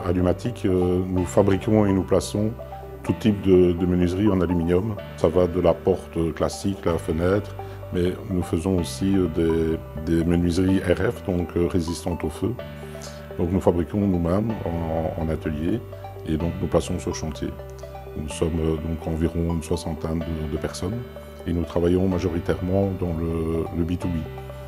À Lumatic, nous fabriquons et nous plaçons tout type de menuiserie en aluminium. Ça va de la porte classique, la fenêtre, mais nous faisons aussi des menuiseries RF, donc résistantes au feu. Donc nous fabriquons nous-mêmes en atelier et donc nous plaçons sur chantier. Nous sommes donc environ une soixantaine de personnes et nous travaillons majoritairement dans le B2B.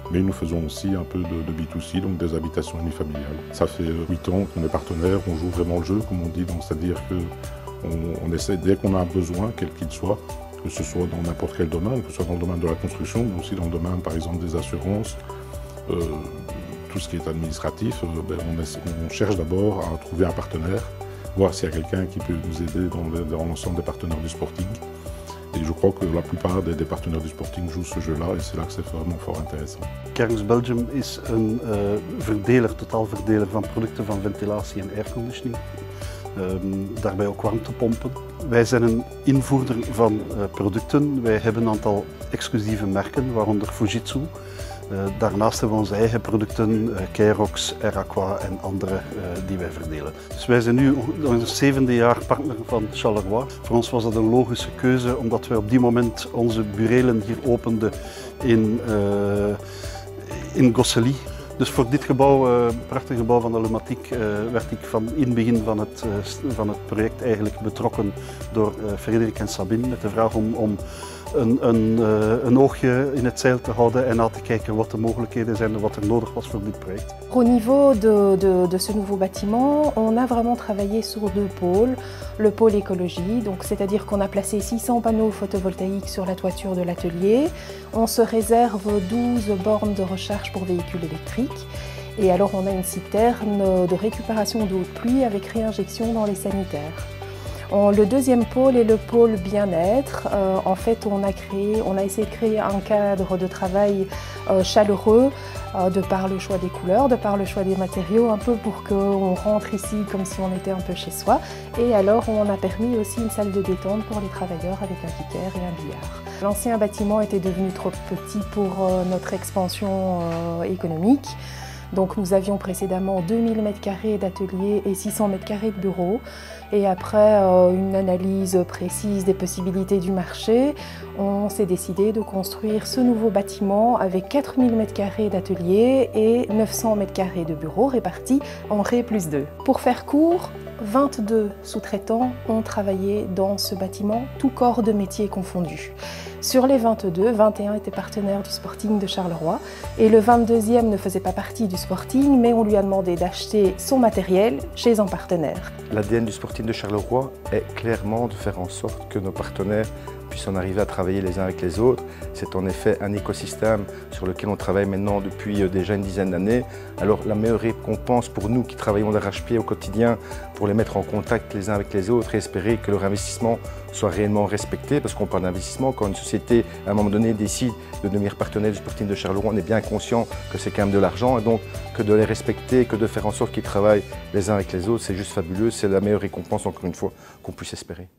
Mais nous faisons aussi un peu de B2C, donc des habitations unifamiliales. Ça fait 8 ans qu'on est partenaires, on joue vraiment le jeu, comme on dit, c'est-à-dire qu'on essaie, dès qu'on a un besoin, quel qu'il soit, que ce soit dans n'importe quel domaine, que ce soit dans le domaine de la construction, mais aussi dans le domaine, par exemple, des assurances, tout ce qui est administratif, on cherche d'abord à trouver un partenaire, voir s'il y a quelqu'un qui peut nous aider dans l'ensemble des partenaires du Sporting. Et je crois que la plupart des partenaires du Sporting jouent ce jeu-là et c'est là que c'est vraiment fort intéressant. Kerns Belgium is een totaalverdeler van producten van ventilatie en airconditioning. Daarbij ook warmtepompen. Wij zijn een invoerder van producten. Wij hebben een aantal exclusieve merken, waaronder Fujitsu. Daarnaast hebben we onze eigen producten, Kairox, Airaqua en andere die wij verdelen. Dus wij zijn nu ons 7e jaar partner van Charleroi. Voor ons was dat een logische keuze, omdat wij op die moment onze burelen hier openden in Gosselies. Dus voor dit gebouw, prachtig gebouw van de Lumatic, werd ik van in het begin van het project eigenlijk betrokken door Frederik en Sabine met de vraag om een oogje in het zeil te houden en na te kijken wat de mogelijkheden zijn en wat er nodig was voor dit project. Au niveau de ce nouveau bâtiment, on a vraiment travaillé sur 2 pôles. Le pôle écologie, donc c'est-à-dire qu'on a placé 600 panneaux photovoltaïques sur la toiture de l'atelier. On se réserve 12 bornes de recharge pour véhicules électriques. Et alors on a une citerne de récupération d'eau de pluie avec réinjection dans les sanitaires. Le deuxième pôle est le pôle bien-être. En fait, on a essayé de créer un cadre de travail chaleureux de par le choix des couleurs, de par le choix des matériaux, un peu pour qu'on rentre ici comme si on était un peu chez soi. Et alors, on a permis aussi une salle de détente pour les travailleurs avec un kicker et un billard. L'ancien bâtiment était devenu trop petit pour notre expansion économique. Donc nous avions précédemment 2000 m² d'atelier et 600 m² de bureaux. Et après une analyse précise des possibilités du marché, on s'est décidé de construire ce nouveau bâtiment avec 4000 m² d'atelier et 900 m² de bureaux répartis en Ré+2. Pour faire court, 22 sous-traitants ont travaillé dans ce bâtiment, tous corps de métier confondus. Sur les 22, 21 étaient partenaires du Sporting de Charleroi et le 22e ne faisait pas partie du Sporting, mais on lui a demandé d'acheter son matériel chez un partenaire. L'ADN du Sporting de Charleroi est clairement de faire en sorte que nos partenaires puissent en arriver à travailler les uns avec les autres. C'est en effet un écosystème sur lequel on travaille maintenant depuis déjà une dizaine d'années. Alors la meilleure récompense pour nous qui travaillons d'arrache-pied au quotidien pour les mettre en contact les uns avec les autres et espérer que leur investissement soit réellement respecté, parce qu'on parle d'investissement, quand une société à un moment donné décide de devenir partenaire du Sporting de Charleroi, on est bien conscient que c'est quand même de l'argent et donc que de les respecter, que de faire en sorte qu'ils travaillent les uns avec les autres, c'est juste fabuleux, c'est la meilleure récompense encore une fois qu'on puisse espérer.